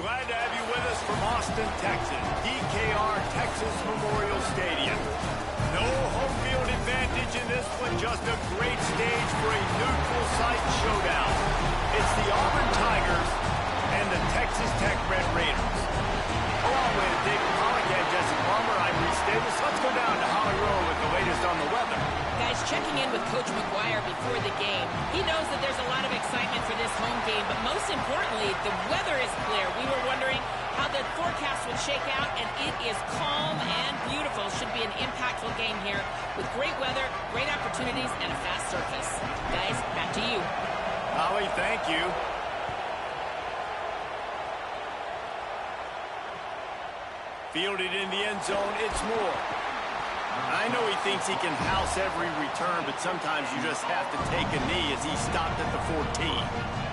Glad to have you with us from Austin, Texas, DKR Texas Memorial Stadium. No home field advantage in this one, just a great stage for a neutral site showdown. It's the Auburn Tigers and the Texas Tech Red Raiders. Along with David Pollock and Jesse Palmer, I'm Reese Davis. Let's go down to Holly Rowe with the latest on the weather. Guys, checking in with Coach McGuire before the game. He knows that there's a lot of excitement for this home game, but most importantly, the weather is clear. We were wondering how the forecast would shake out, and it is calm and beautiful. Should be an impactful game here with great weather, great opportunities, and a fast surface. Guys, back to you. Holly, thank you. Fielded in the end zone, it's Moore. I know he thinks he can house every return, but sometimes you just have to take a knee as he stopped at the 14.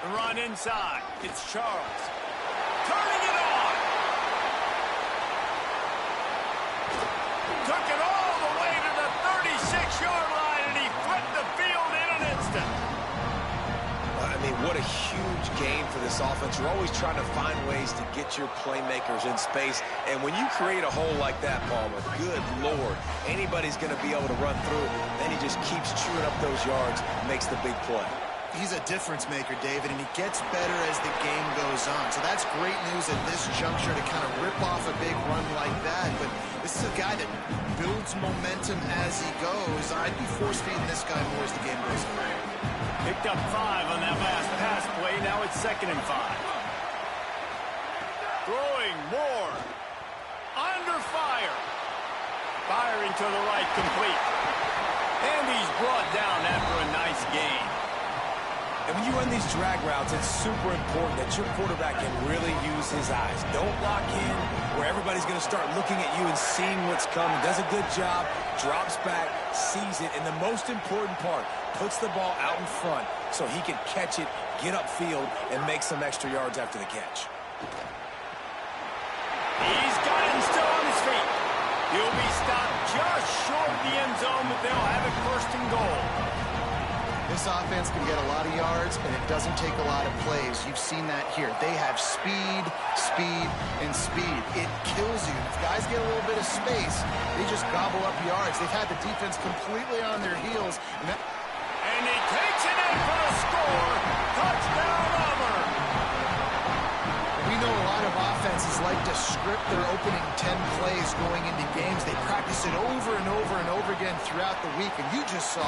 The run inside. It's Charles. Turning it on. Took it all the way to the 36-yard line, and he flipped the field in an instant. I mean, what a huge game for this offense. You're always trying to find ways to get your playmakers in space. And when you create a hole like that, Palmer, good Lord, anybody's going to be able to run through. Then he just keeps chewing up those yards, makes the big play. He's a difference maker, David, and he gets better as the game goes on. So that's great news at this juncture to kind of rip off a big run like that. But this is a guy that builds momentum as he goes. I'd be force-feeding this guy more as the game goes on. Picked up 5 on that last pass play. Now it's 2nd and 5. Throwing more. Under fire. Firing to the right, complete. And he's brought down after a nice gain. And when you run these drag routes, it's super important that your quarterback can really use his eyes. Don't lock in where everybody's going to start looking at you and seeing what's coming. Does a good job, drops back, sees it, and the most important part, puts the ball out in front so he can catch it, get upfield, and make some extra yards after the catch. He's got him still on his feet. He'll be stopped just short of the end zone, but they'll have it 1st and goal. This offense can get a lot of yards, and it doesn't take a lot of plays. You've seen that here. They have speed, speed, and speed. It kills you. If guys get a little bit of space, they just gobble up yards. They've had the defense completely on their heels. And he takes it in for the score. Touchdown, Auburn. We know a lot of offenses like to script their opening 10 plays going into games. They practice it over and over and over again throughout the week, and you just saw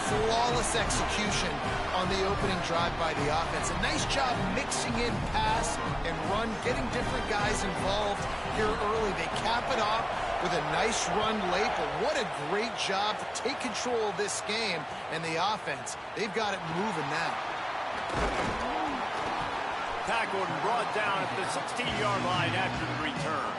flawless execution on the opening drive by the offense. A nice job mixing in pass and run, getting different guys involved here early. They cap it off with a nice run late, but what a great job to take control of this game. And the offense, they've got it moving now. Tackled and brought down at the 16-yard line after the return.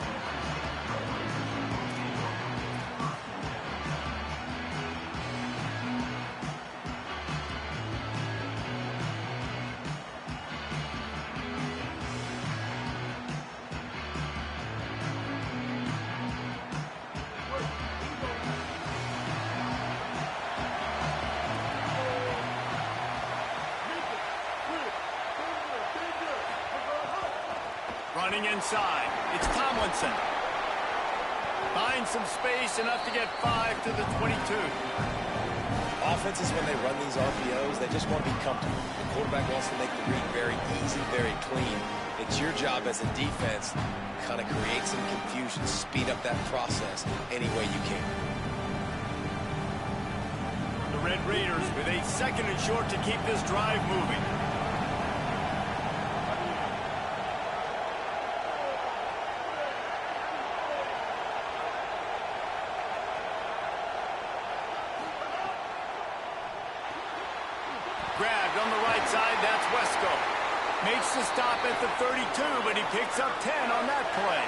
Running inside, it's Tomlinson. Finds some space, enough to get 5 to the 22. Offenses, when they run these RPOs, they just want to be comfortable. The quarterback wants to make the read very easy, very clean. It's your job as a defense to kind of create some confusion, speed up that process any way you can. The Red Raiders with a 2nd and short to keep this drive moving. Grabbed on the right side, that's Wesco. Makes the stop at the 32, but he picks up 10 on that play.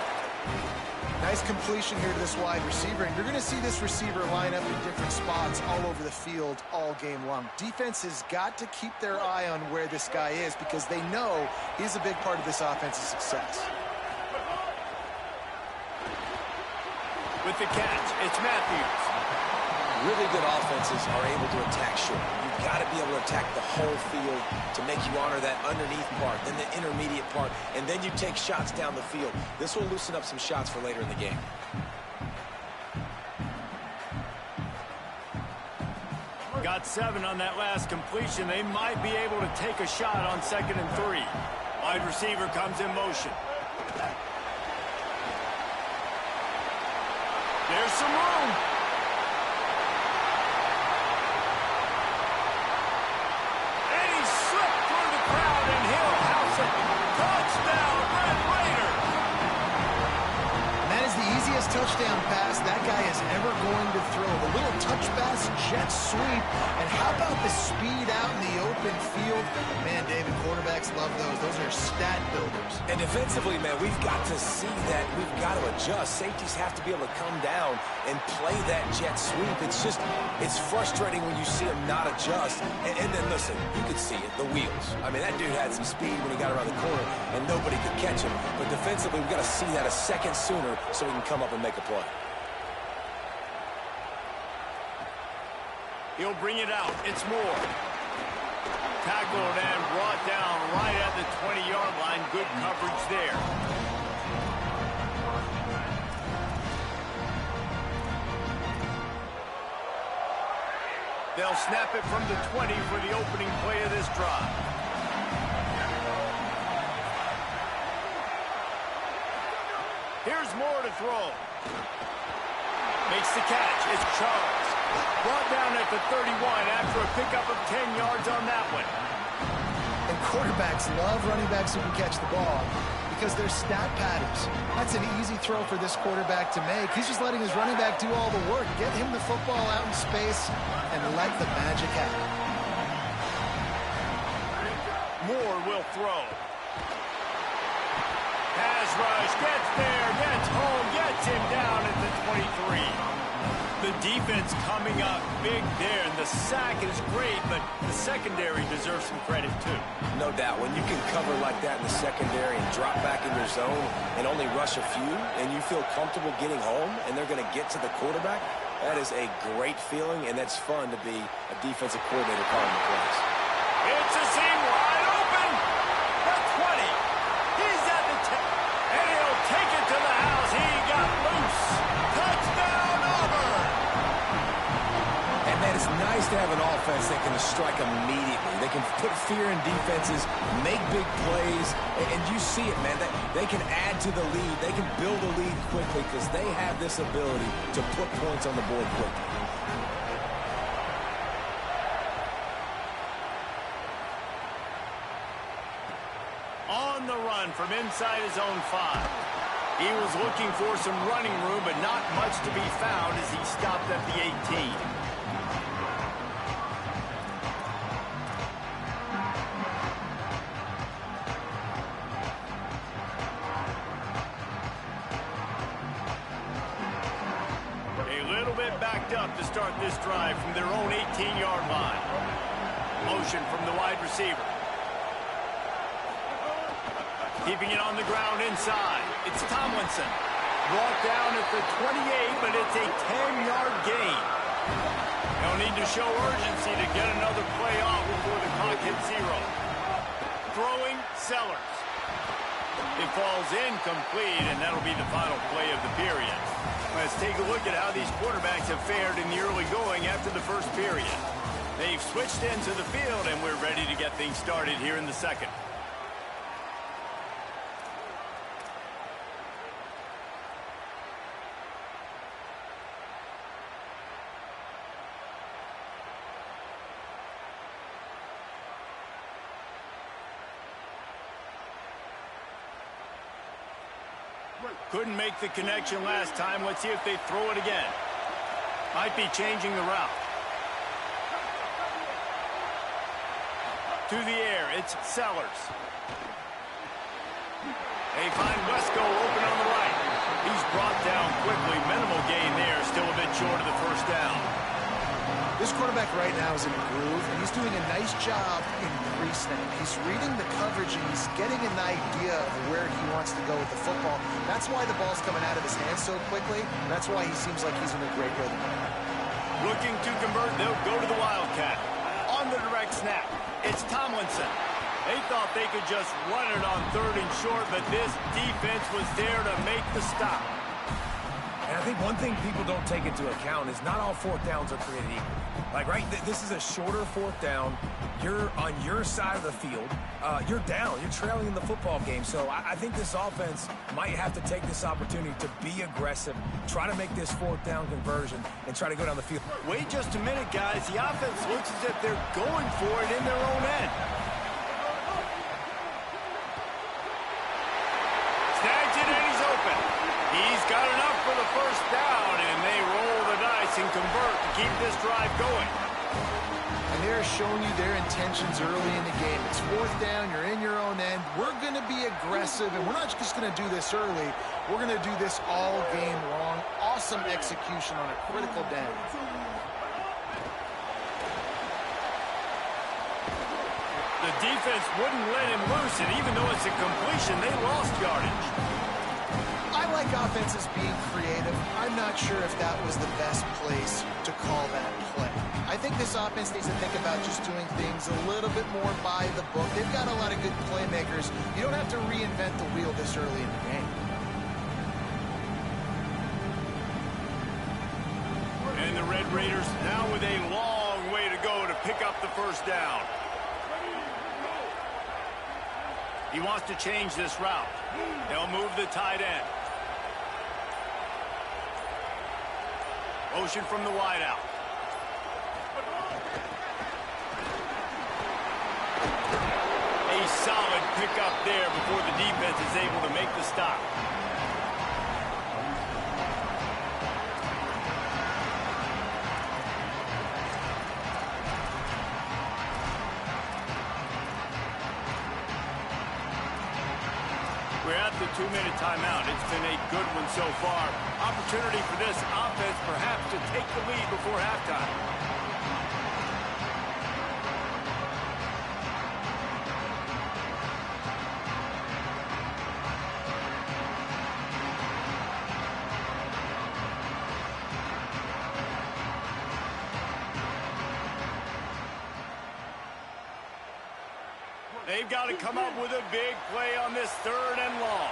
Nice completion here to this wide receiver, and you're going to see this receiver line up in different spots all over the field all game long. Defense has got to keep their eye on where this guy is because they know he's a big part of this offense's success. With the catch, it's Matthews. Really good offenses are able to attack short. You've got to be able to attack the whole field to make you honor that underneath part, then the intermediate part, and then you take shots down the field. This will loosen up some shots for later in the game. Got 7 on that last completion. They might be able to take a shot on 2nd and 3. Wide receiver comes in motion. There's some room. Touchdown pass that guy is ever going to throw. The little touch pass, jet sweep, and how about the speed out in the open field? Man, David, quarterbacks love those. Those are stat builders. And defensively, man, we've got to see that. We've got to adjust. Safeties have to be able to come down and play that jet sweep. It's frustrating when you see him not adjust. And then, listen, you could see it, the wheels. I mean, that dude had some speed when he got around the corner, and nobody could catch him. But defensively, we've got to see that a second sooner so he can come up and make a play. He'll bring it out. It's Moore. Tackled and brought down right at the 20-yard line. Good coverage there. They'll snap it from the 20 for the opening play of this drive. Here's Moore to throw. Makes the catch. It's Charles. Brought down at the 31 after a pickup of 10 yards on that one. And quarterbacks love running backs who can catch the ball because they're stat patterns. That's an easy throw for this quarterback to make. He's just letting his running back do all the work. Get him the football out in space and let the magic happen. Moore will throw. Pass rush, gets there, gets home, gets him down at the 23. The defense coming up big there, and the sack is great, but the secondary deserves some credit too. No doubt. When you can cover like that in the secondary and drop back in your zone and only rush a few, and you feel comfortable getting home, and they're going to get to the quarterback, that is a great feeling, and that's fun to be a defensive coordinator calling the plays. It's a seam wide open. The 20. He's at the 10. And he'll take it to the house. He got loose. Touchdown, Auburn. And man, it's nice to have an offense that can strike immediately. They can put fear in defenses, make big plays, and you see it, man. They can add to the lead. They can build a lead quickly because they have this ability to put points on the board quickly. On the run from inside his own 5. He was looking for some running room, but not much to be found as he stopped at the 18. A little bit backed up to start this drive from their own 18-yard line. Motion from the wide receiver. Keeping it on the ground inside. It's Tomlinson. Brought down at the 28, but it's a 10-yard gain. They'll need to show urgency to get another play off before the clock hits 0. Throwing, Sellers. It falls incomplete, and that'll be the final play of the period. Let's take a look at how these quarterbacks have fared in the early going after the first period. They've switched into the field, and we're ready to get things started here in the second. Couldn't make the connection last time. Let's see if they throw it again. Might be changing the route. through the air. It's Sellers. They find Wesco open on the right. He's brought down quickly. Minimal gain there. Still a bit short of the first down. This quarterback right now is in a groove, and he's doing a nice job in pre-snap. He's reading the coverage, and he's getting an idea of where he wants to go with the football. That's why the ball's coming out of his hands so quickly. That's why he seems like he's in a great rhythm. Looking to convert, they'll go to the Wildcat. On the direct snap, it's Tomlinson. They thought they could just run it on 3rd and short, but this defense was there to make the stop. And I think one thing people don't take into account is not all 4th downs are created equal. Like, right, this is a shorter 4th down. You're on your side of the field. You're down. You're trailing in the football game. So I think this offense might have to take this opportunity to be aggressive, try to make this 4th down conversion, and try to go down the field. Wait just a minute, guys. The offense looks as if they're going for it in their own end. Snags it, and he's open. He's got enough for the first down, and they roll the dice and convert to keep this drive going. And they're showing you their intentions early in the game. It's 4th down, you're in your own end. We're going to be aggressive, and we're not just going to do this early. We're going to do this all game long. Awesome execution on a critical down. The defense wouldn't let him loose, and even though it's a completion, they lost yardage. I like offenses being creative. I'm not sure if that was the best place to call that play. I think this offense needs to think about just doing things a little bit more by the book. They've got a lot of good playmakers. You don't have to reinvent the wheel this early in the game. And the Red Raiders now with a long way to go to pick up the first down. He wants to change this route. They'll move the tight end. Motion from the wideout. A solid pickup there before the defense is able to make the stop. We're at the 2-minute timeout. It's been a good one so far. Opportunity for this offense perhaps to take the lead before halftime. They've got to come up with a big play on this 3rd and long.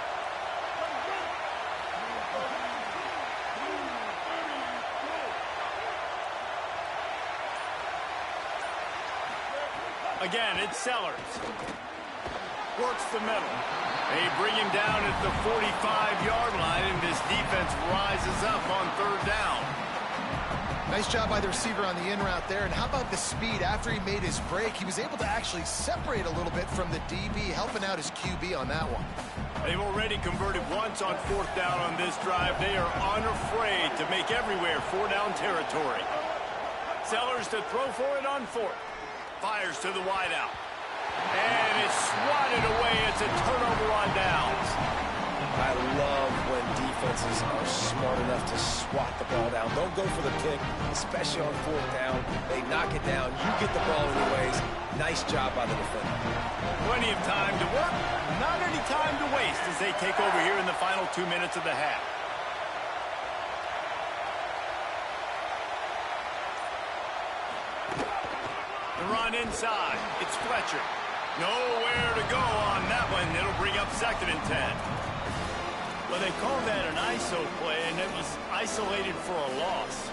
Again, it's Sellers. Works the middle. They bring him down at the 45-yard line, and this defense rises up on 3rd down. Nice job by the receiver on the in route there. And how about the speed? After he made his break, he was able to actually separate a little bit from the DB, helping out his QB on that one. They've already converted once on 4th down on this drive. They are unafraid to make everywhere 4-down territory. Sellers to throw for it on 4th. Fires to the wideout. And it's swatted away. It's a turnover on downs. I love when defenses are smart enough to swat the ball down. Don't go for the pick, especially on 4th down. They knock it down. You get the ball anyways. Nice job by the defender. Plenty of time to work. Not any time to waste as they take over here in the final 2 minutes of the half. The run inside. It's Fletcher. Nowhere to go on that one. It'll bring up 2nd and 10. Well, they called that an ISO play, and it was isolated for a loss.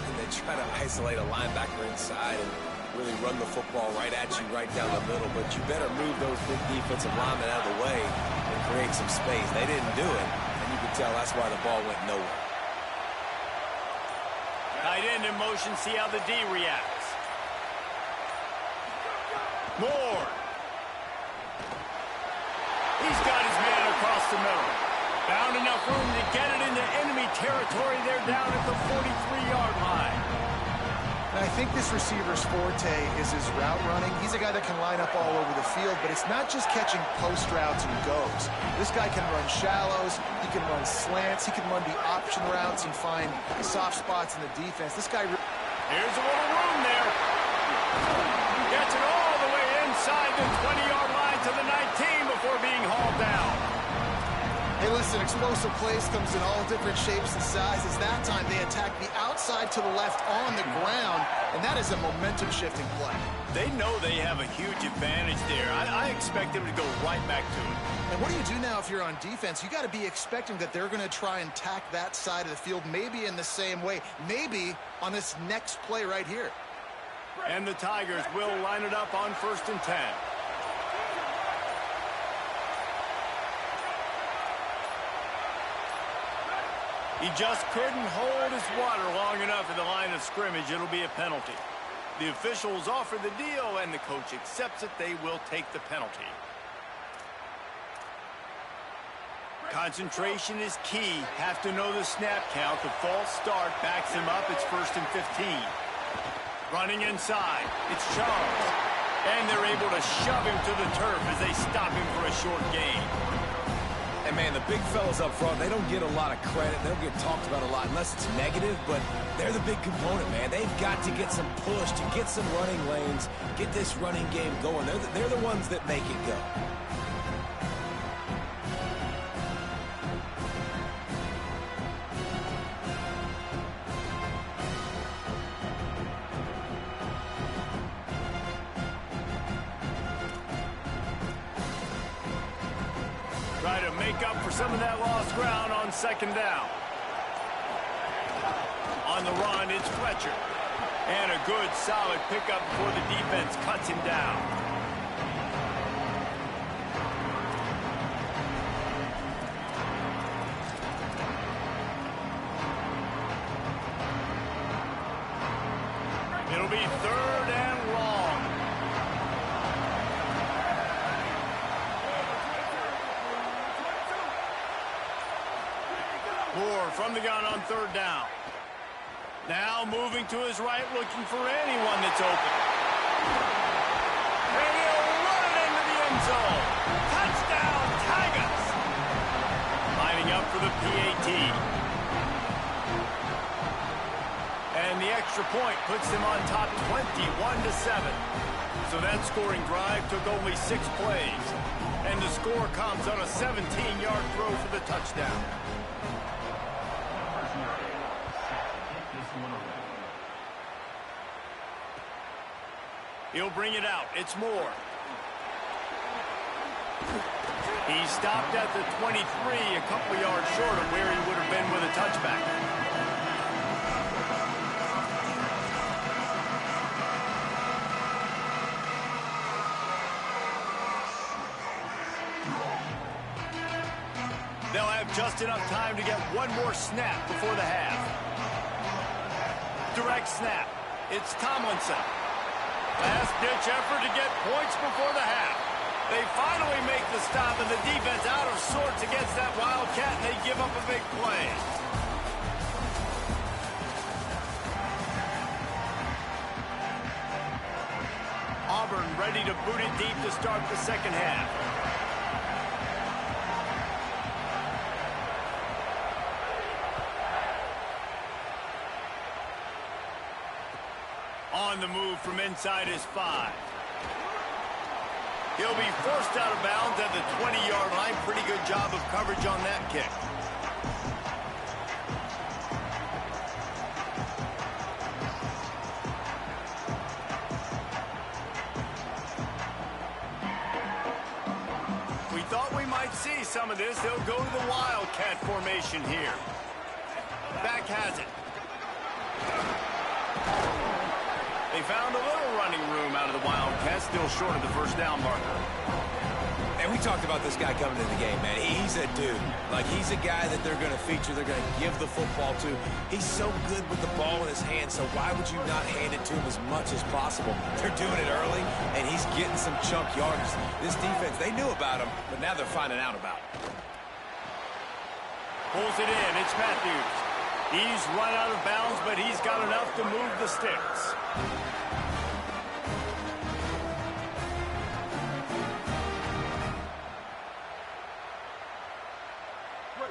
And they try to isolate a linebacker inside and really run the football right at you, right down the middle. But you better move those big defensive linemen out of the way and create some space. They didn't do it, and you can tell that's why the ball went nowhere. Tight end in motion, see how the D reacts. Moore. He's got his man across the middle. Found enough room to get it into enemy territory. They're down at the 43-yard line. I think this receiver's forte is his route running. He's a guy that can line up all over the field, but it's not just catching post routes and goes. This guy can run shallows, he can run slants, he can run the option routes and find soft spots in the defense. This guy... Here's a little room there. Gets it all the way inside the 20-yard line to the 19 before being hauled down. Hey, listen, explosive plays comes in all different shapes and sizes. That time they attack the outside to the left on the ground, and that is a momentum-shifting play. They know they have a huge advantage there. I expect them to go right back to it. And what do you do now if you're on defense? You got to be expecting that they're going to try and tack that side of the field, maybe in the same way, maybe on this next play right here. And the Tigers will line it up on 1st and 10. He just couldn't hold his water long enough at the line of scrimmage. It'll be a penalty. The officials offer the deal, and the coach accepts it. They will take the penalty. Concentration is key. Have to know the snap count. The false start backs him up. It's 1st and 15. Running inside. It's Charles. And they're able to shove him to the turf as they stop him for a short gain. And, man, the big fellas up front, they don't get a lot of credit. They don't get talked about a lot unless it's negative, but they're the big component, man. They've got to get some push, to get some running lanes, get this running game going. They're the ones that make it go. Try to make up for some of that lost ground on 2nd down. On the run, it's Fletcher. And a good, solid pickup before the defense cuts him down. It'll be 3rd and long. Moore from the gun on 3rd down. Now moving to his right, looking for anyone that's open. And he'll run it into the end zone. Touchdown, Tigers! Lining up for the PAT. And the extra point puts them on top 21-7. So that scoring drive took only 6 plays. And the score comes on a 17-yard throw for the touchdown. He'll bring it out. It's Moore. He stopped at the 23, a couple yards short of where he would have been with a touchback. They'll have just enough time to get one more snap before the half. Direct snap. It's Tomlinson. Last-ditch effort to get points before the half. They finally make the stop, and the defense out of sorts against that Wildcat, and they give up a big play. Auburn ready to boot it deep to start the 2nd half. On the move from inside his 5. He'll be forced out of bounds at the 20-yard line. Pretty good job of coverage on that kick. We thought we might see some of this. They'll go to the Wildcat formation here. Back has it. They found a little running room out of the Wildcats, still short of the 1st down marker. And we talked about this guy coming into the game, man. He's a dude. Like, he's a guy that they're going to feature, they're going to give the football to. He's so good with the ball in his hand, so why would you not hand it to him as much as possible? They're doing it early, and he's getting some chunk yardage. This defense, they knew about him, but now they're finding out about it. Pulls it in. It's Matthews. He's run out of bounds, but he's got enough to move the sticks.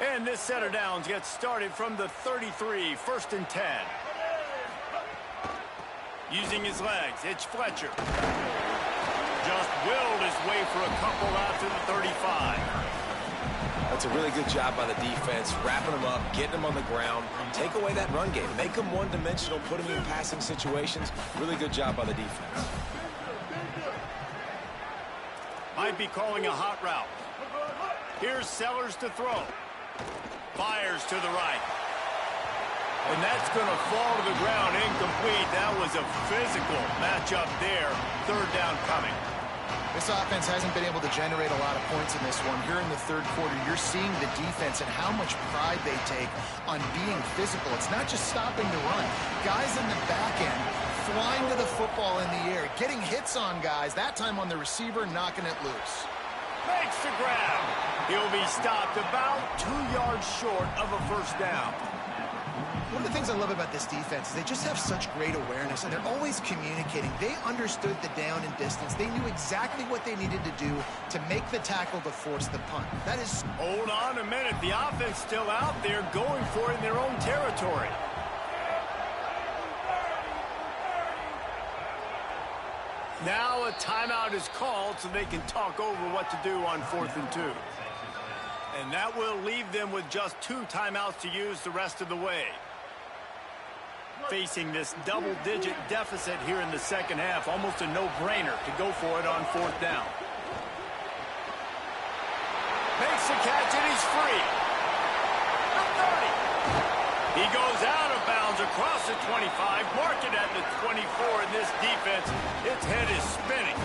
And this set of downs gets started from the 33, 1st and 10. Using his legs, it's Fletcher. Just willed his way for a couple out to the 35. That's a really good job by the defense, wrapping them up, getting them on the ground, take away that run game, make them one-dimensional, put them in passing situations. Really good job by the defense. Might be calling a hot route. Here's Sellers to throw. Fires to the right. And that's going to fall to the ground incomplete. That was a physical matchup there. 3rd down coming. This offense hasn't been able to generate a lot of points in this one. Here in the 3rd quarter, you're seeing the defense and how much pride they take on being physical. It's not just stopping the run. Guys in the back end flying to the football in the air, getting hits on guys, that time on the receiver, knocking it loose. Makes the grab. He'll be stopped about 2 yards short of a 1st down. One of the things I love about this defense is they just have such great awareness, and they're always communicating. They understood the down and distance. They knew exactly what they needed to do to make the tackle to force the punt. That is... Hold on a minute. The offense still out there going for it in their own territory. Now a timeout is called so they can talk over what to do on 4th and 2. And that will leave them with just 2 timeouts to use the rest of the way. Facing this double-digit deficit here in the 2nd half, almost a no-brainer to go for it on 4th down. Makes the catch and he's free. The 30. He goes out of bounds across the 25, mark it at the 24, and this defense, its head is spinning.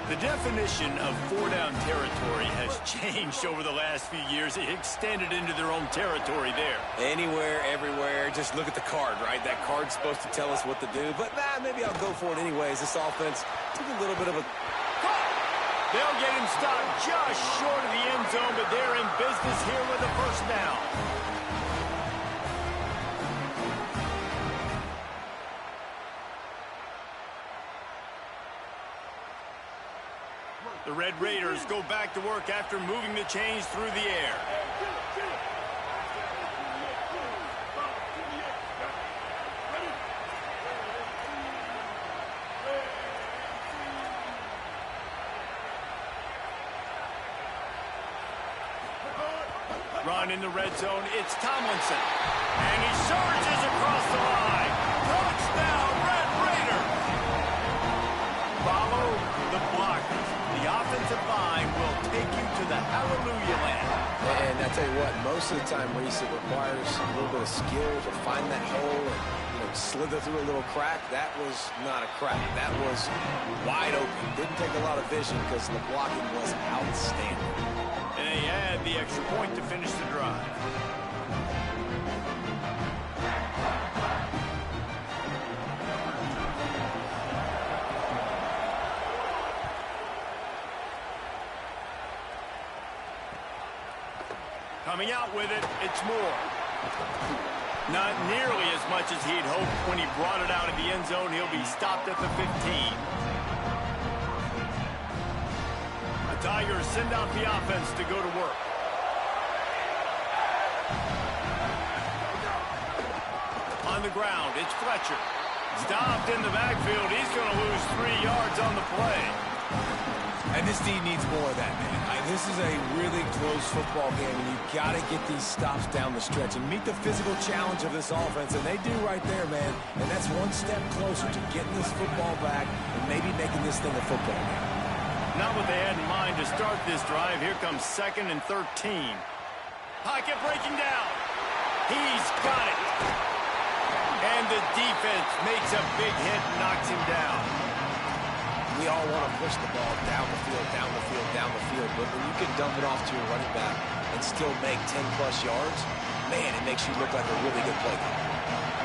The definition of 4-down territory has changed over the last few years. It extended into their own territory there. Anywhere, everywhere, just look at the card, right? That card's supposed to tell us what to do, but maybe I'll go for it anyways. This offense took a little bit of a... They'll get him stopped just short of the end zone, but they're in business here with a 1st down. The Red Raiders go back to work after moving the chains through the air. Run in the red zone, it's Tomlinson. And he surges across the line. Touchdown, Red Raiders! Follow the blockers. The offensive line will take you to the hallelujah land. And I tell you what, most of the time, Reese, it requires a little bit of skill to find that hole and slither through a little crack. That was not a crack. That was wide open. Didn't take a lot of vision because the blocking was outstanding. And they add the extra point to finish the drive. Coming out with it, it's Moore. Not nearly as much as he'd hoped when he brought it out of the end zone. He'll be stopped at the 15. The Tigers send out the offense to go to work. On the ground, it's Fletcher. Stopped in the backfield. He's going to lose 3 yards on the play. And this team needs more of that, man. This is a really close football game, and you've got to get these stops down the stretch and meet the physical challenge of this offense, and they do right there, man. And that's one step closer to getting this football back and maybe making this thing a football game. Not what they had in mind to start this drive. Here comes 2nd and 13. Pocket breaking down. He's got it. And the defense makes a big hit and knocks him down. We all want to push the ball down the field, down the field, down the field, but when you can dump it off to your running back and still make 10-plus yards, man, it makes you look like a really good play.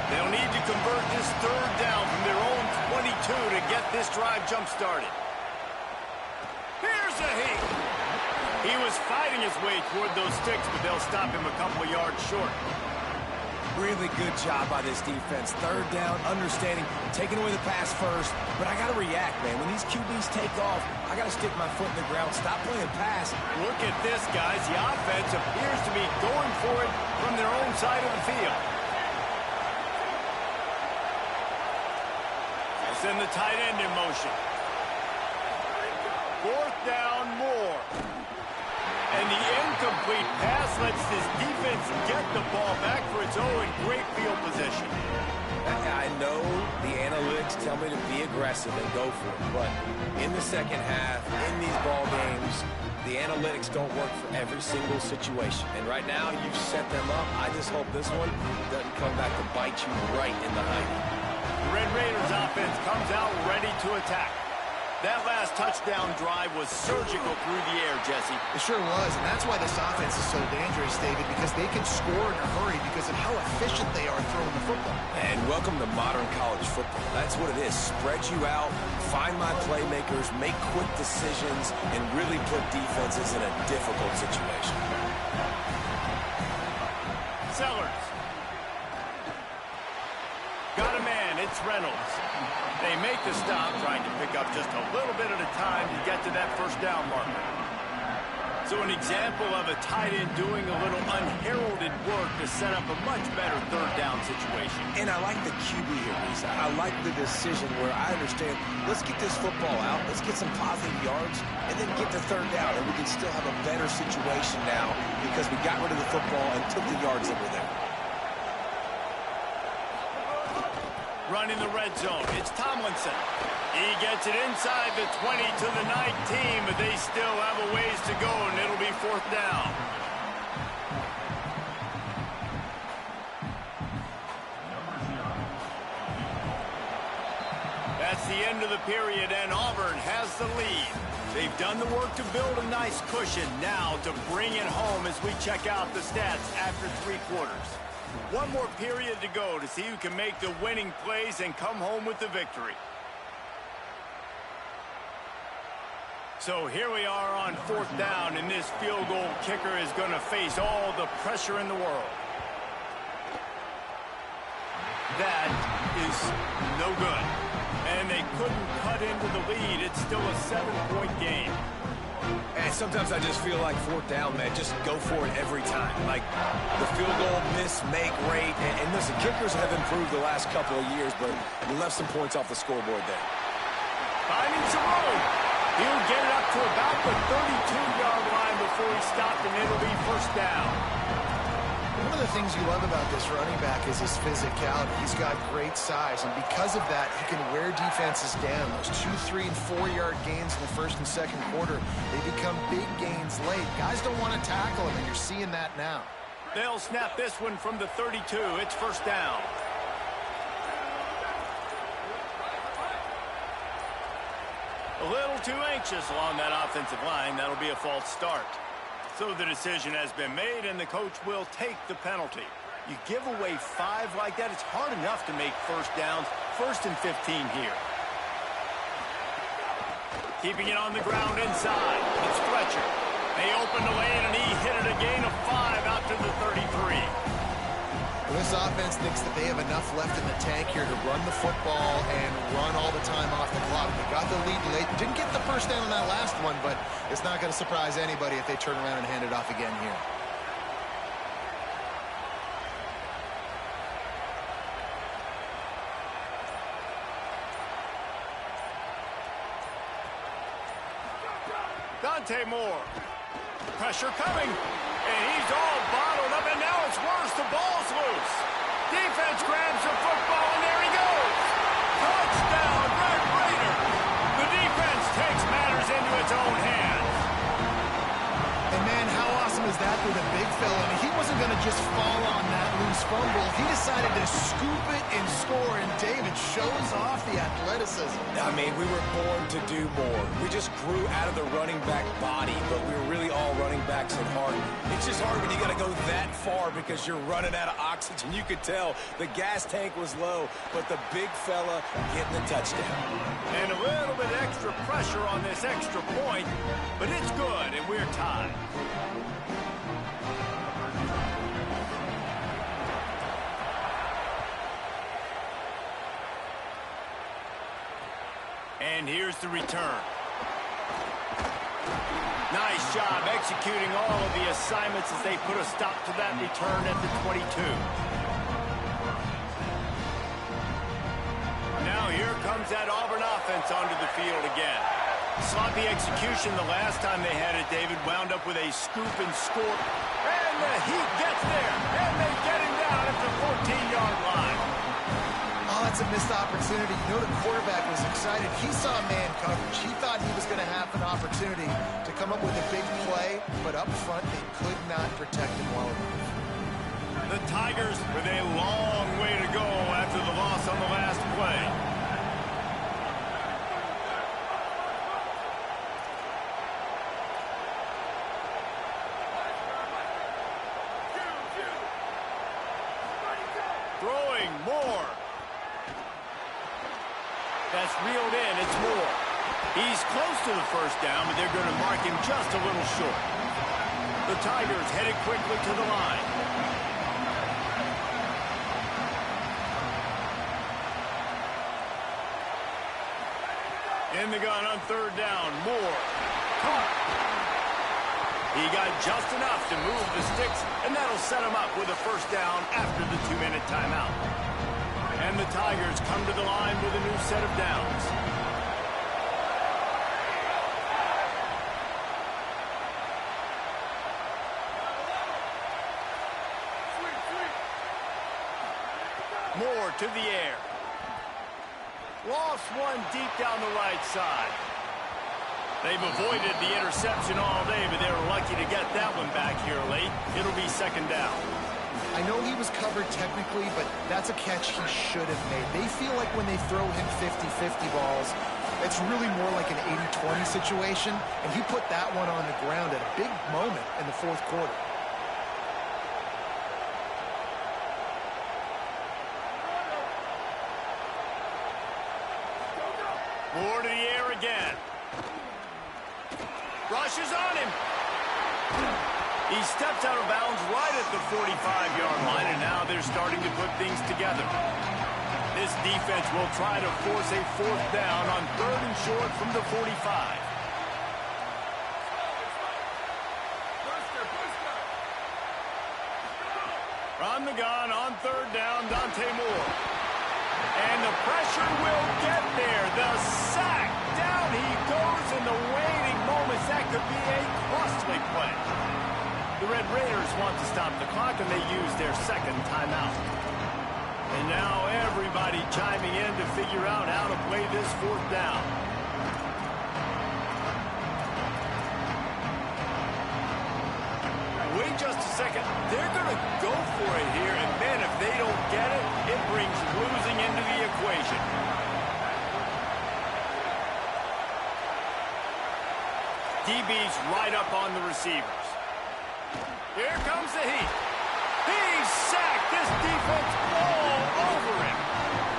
They'll need to convert this 3rd down from their own 22 to get this drive jump-started. Here's a hit. He was fighting his way toward those sticks, but they'll stop him a couple of yards short. Really good job by this defense. Third down, understanding, taking away the pass first. But I got to react, man. When these QBs take off, I got to stick my foot in the ground, stop playing pass. Look at this, guys. The offense appears to be going for it from their own side of the field. They send the tight end in motion. Fourth down, more. And the incomplete pass lets this defense get the ball back for its own great field position. I know the analytics tell me to be aggressive and go for it, but in the second half, in these ball games, the analytics don't work for every single situation. And right now, you've set them up. I just hope this one doesn't come back to bite you right in the hiney. The Red Raiders offense comes out ready to attack. That last touchdown drive was surgical through the air, Jesse. It sure was, and that's why this offense is so dangerous, David, because they can score in a hurry because of how efficient they are throwing the football. And welcome to modern college football. That's what it is. Spread you out, find my playmakers, make quick decisions, and really put defenses in a difficult situation. Sellers. Got a man, it's Reynolds. They make the stop, trying to pick up just a little bit at a time to get to that first down marker. So an example of a tight end doing a little unheralded work to set up a much better third down situation. And I like the QB here, Lisa. I like the decision where I understand, let's get this football out, let's get some positive yards, and then get to third down, and we can still have a better situation now because we got rid of the football and took the yards that were there. Running the red zone, it's Tomlinson. He gets it inside the 20 to the 19, but they still have a ways to go, and it'll be fourth down. That's the end of the period, and Auburn has the lead. They've done the work to build a nice cushion. Now to bring it home as we check out the stats after three quarters. One more period to go to see who can make the winning plays and come home with the victory. So here we are on fourth down, and this field goal kicker is going to face all the pressure in the world. That is no good. And they couldn't cut into the lead. It's still a 7-point game. And sometimes I just feel like fourth down, man, just go for it every time. Like the field goal miss, make rate. And listen, kickers have improved the last couple of years, but you left some points off the scoreboard there. Finding some room. He'll get it up to about the 32-yard line before he stopped, and it'll be first down. One of the things you love about this running back is his physicality. He's got great size, and because of that, he can wear defenses down. Those 2, 3, and 4-yard gains in the first and second quarter, they become big gains late. Guys don't want to tackle him, and you're seeing that now. They'll snap this one from the 32. It's first down. A little too anxious along that offensive line. That'll be a false start. So the decision has been made, and the coach will take the penalty. You give away 5 like that, it's hard enough to make first downs. First and 15 here. Keeping it on the ground inside. It's Fletcher. They open the lane, and he hit it a gain of 5 out to the 33. Well, this offense thinks that they have enough left in the tank here to run the football and run all the time off the clock. They got the lead late. Didn't get the first down on that last one, but it's not going to surprise anybody if they turn around and hand it off again here. Dante Moore. Pressure coming. And he's all bottled up, and now it's worse. The ball's loose. Defense grabs the football, and there he goes. Touchdown, Red Raider. The defense takes matters into its own hands. And, man, how awesome is that for the big fella? And he wasn't going to just fall on that loose fumble. He decided to scoop it and score, and David shows off the athleticism. I mean, we were born to do more. We just grew out of the running back body, but we were really all running backs at heart. It's just hard when you got to go that far because you're running out of oxygen. You could tell the gas tank was low, but the big fella getting the touchdown. And a little bit extra pressure on this extra point, but it's good, and we're tied. And here's the return. Nice job executing all of the assignments as they put a stop to that return at the 22. Now here comes that Auburn offense onto the field again. Sloppy execution the last time they had it, David. Wound up with a scoop and score. And the Heat gets there. And they get him down at the 14-yard line. Oh, that's a missed opportunity. You know the quarterback was excited. He saw man coverage. He thought he was going to have an opportunity to come up with a big play, but up front they could not protect him well enough. The Tigers with a long way to go after the loss on the last play. Throwing more. That's reeled in. It's Moore. He's close to the first down, but they're going to mark him just a little short. The Tigers headed quickly to the line. In the gun on third down. Moore. Caught. He got just enough to move the sticks, and that'll set him up with a first down after the 2-minute timeout. And the Tigers come to the line with a new set of downs. Moore to the air. Lost one deep down the right side. They've avoided the interception all day, but they were lucky to get that one back here late. It'll be second down. I know he was covered technically, but that's a catch he should have made. They feel like when they throw him 50-50 balls, it's really more like an 80-20 situation, and he put that one on the ground at a big moment in the fourth quarter. Moore to the air again. Rushes on him. He steps out of bounds right at the 45-yard line, and now they're starting to put things together. This defense will try to force a fourth down on third and short from the 45. On the gun, on third down, Dante Moore. And the pressure will get there. The sack. Down he goes in the waning moments. That could be a costly play. The Red Raiders want to stop the clock, and they use their second timeout. And now everybody chiming in to figure out how to play this fourth down. Wait just a second. They're going to go for it here, and man, if they don't get it, it brings losing into the equation. DB's right up on the receivers. Here comes the Heat. He's sacked. This defense all over him.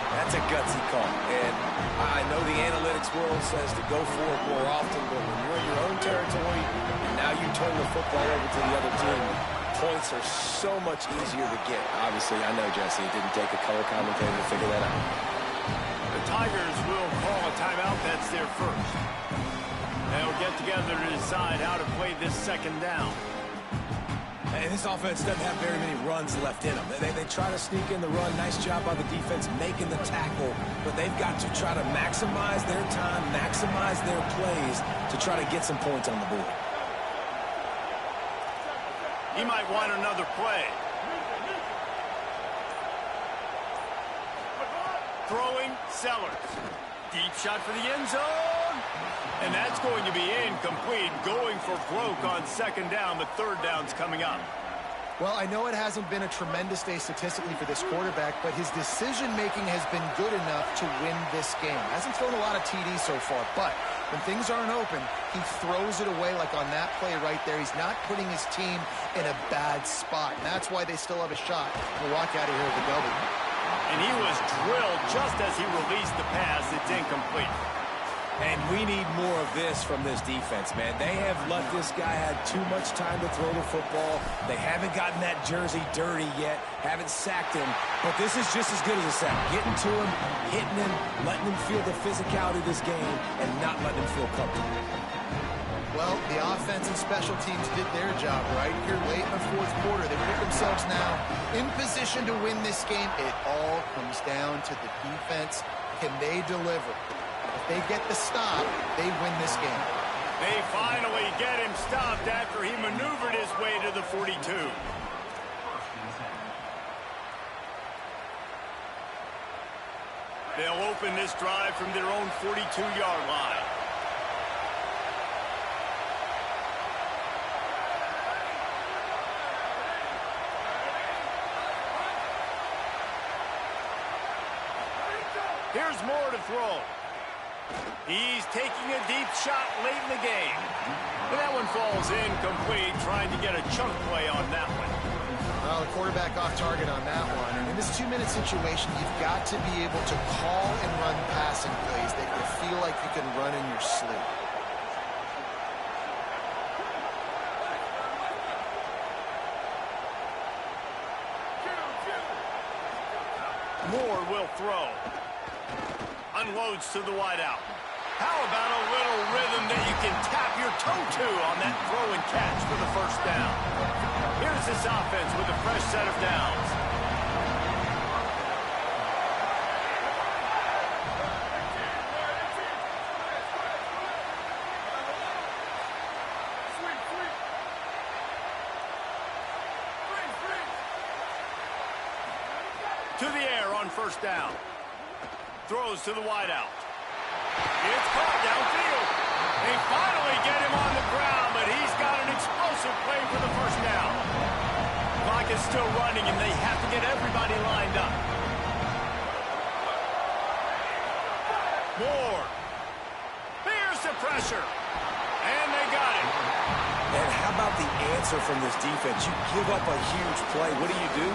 That's a gutsy call. And I know the analytics world says to go for it more often, but when you're in your own territory and now you turn the football over to the other team, points are so much easier to get. Obviously, I know, Jesse, it didn't take a color commentator to figure that out. The Tigers will call a timeout. That's their first. They'll get together to decide how to play this second down. And this offense doesn't have very many runs left in them. They try to sneak in the run. Nice job by the defense making the tackle. But they've got to try to maximize their time, maximize their plays to try to get some points on the board. He might want another play. Throwing, Sellers. Deep shot for the end zone. And that's going to be incomplete. Going for broke on second down. The third down's coming up. Well, I know it hasn't been a tremendous day statistically for this quarterback, but his decision-making has been good enough to win this game. Hasn't thrown a lot of TDs so far, but when things aren't open, he throws it away like on that play right there. He's not putting his team in a bad spot, and that's why they still have a shot to walk out of here with a W. And he was drilled just as he released the pass. It's incomplete. And we need more of this from this defense, man. They have let this guy have too much time to throw the football. They haven't gotten that jersey dirty yet, haven't sacked him. But this is just as good as a sack. Getting to him, hitting him, letting him feel the physicality of this game, and not letting him feel comfortable. Well, the offense and special teams did their job right here late in the fourth quarter. They put themselves now in position to win this game. It all comes down to the defense. Can they deliver? If they get the stop, they win this game. They finally get him stopped after he maneuvered his way to the 42. They'll open this drive from their own 42-yard line. Here's Moore to throw. He's taking a deep shot late in the game. But that one falls incomplete, trying to get a chunk play on that one. Well, the quarterback off target on that one. And in this 2-minute situation, you've got to be able to call and run passing plays that you feel like you can run in your sleep. Moore will throw. Unloads to the wideout. How about a little rhythm that you can tap your toe to on that throw and catch for the first down? Here's this offense with a fresh set of downs. To the air on first down. Throws to the wideout. It's caught downfield. They finally get him on the ground, but he's got an explosive play for the first down. Clock is still running, and they have to get everybody lined up. Moore. There's the pressure. And they got it. And how about the answer from this defense? You give up a huge play. What do?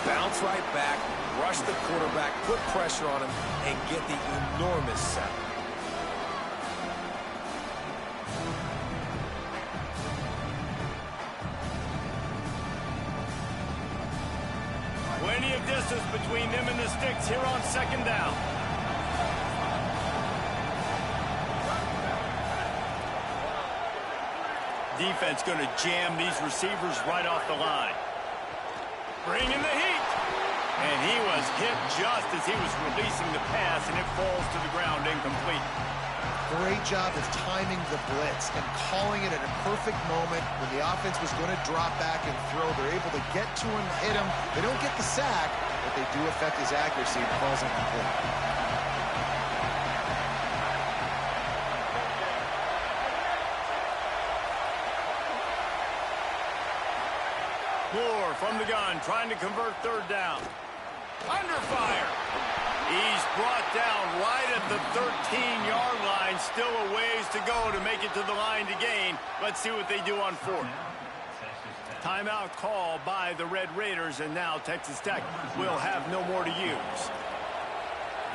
Bounce right back, rush the quarterback, put pressure on him, and get the enormous sack. Plenty of distance between them and the sticks here on second down. Defense going to jam these receivers right off the line. Bringing the heat. And he was hit just as he was releasing the pass, and it falls to the ground incomplete. Great job of timing the blitz and calling it at a perfect moment when the offense was going to drop back and throw. They're able to get to him, hit him. They don't get the sack, but they do affect his accuracy and falls incomplete. Moore from the gun, trying to convert third down. Under fire. He's brought down right at the 13-yard line. Still a ways to go to make it to the line to gain. Let's see what they do on fourth. Timeout call by the Red Raiders, and now Texas Tech will have no more to use.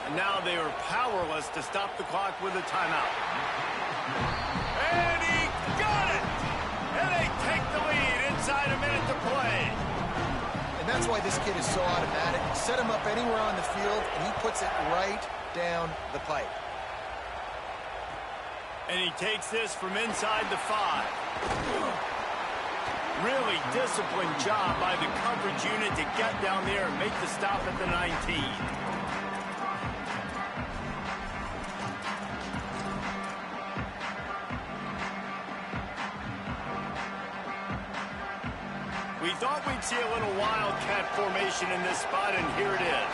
And now they are powerless to stop the clock with a timeout. And he got it! And they take the lead inside a minute to play. And that's why this kid is so automatic. Set him up anywhere on the field, and he puts it right down the pipe. And he takes this from inside the 5. Really disciplined job by the coverage unit to get down there and make the stop at the 19. We thought we'd see a little wildcat formation in this spot, and here it is.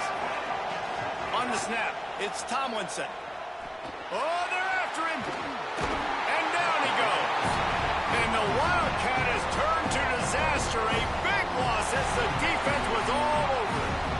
On the snap, it's Tomlinson. Oh, they're after him. And down he goes. And the wildcat has turned to disaster. A big loss as the defense was all over it.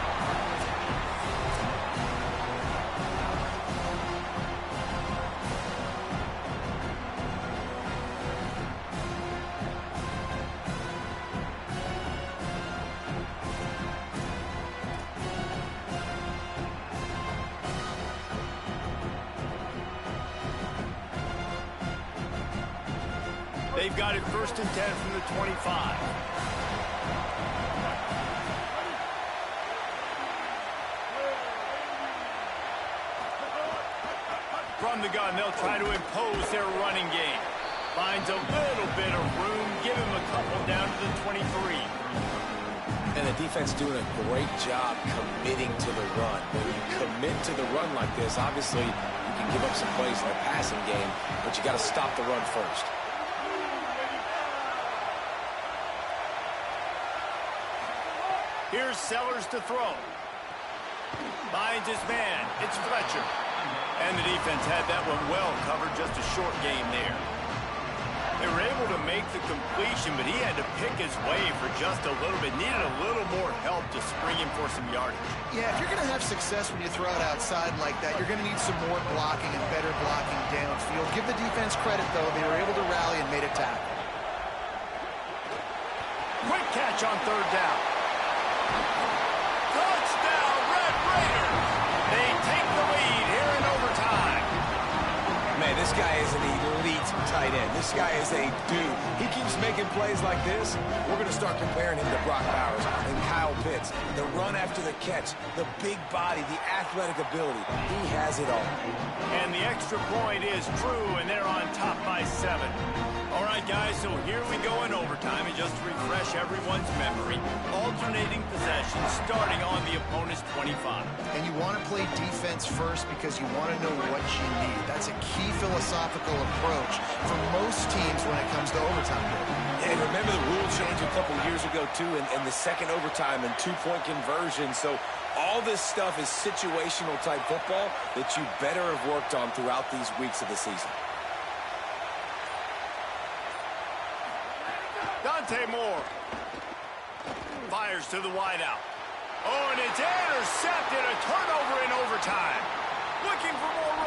They've got it 1st and 10 from the 25. From the gun, they'll try to impose their running game. Finds a little bit of room. Give him a couple down to the 23. And the defense doing a great job committing to the run. When you commit to the run like this, obviously you can give up some plays in the passing game, but you got to stop the run first. Here's Sellers to throw. Finds his man. It's Fletcher. And the defense had that one well covered. Just a short game there. They were able to make the completion, but he had to pick his way for just a little bit. Needed a little more help to spring him for some yardage. Yeah, if you're going to have success when you throw it outside like that, you're going to need some more blocking and better blocking downfield. Give the defense credit, though. They were able to rally and made a tackle. Quick catch on 3rd down. Touchdown, Red Raiders! They take the lead here in overtime. Man, this guy is an elite tight end. This guy is a dude. He keeps making plays like this. We're going to start comparing him to Brock Bowers and Kyle Pitts. The run after the catch, the big body, the athletic ability. He has it all. And the extra point is true, and they're on top by 7. All right, guys, so here we go in overtime, and just to refresh everyone's memory, alternating possessions starting on the opponent's 25. And you want to play defense first because you want to know what you need. That's a key philosophical approach for most teams when it comes to overtime. And remember the rule change a couple years ago, too, in the second overtime and 2-point conversion. So all this stuff is situational type football that you better have worked on throughout these weeks of the season. Dante Moore fires to the wideout. Oh, and it's intercepted. A turnover in overtime. Looking for more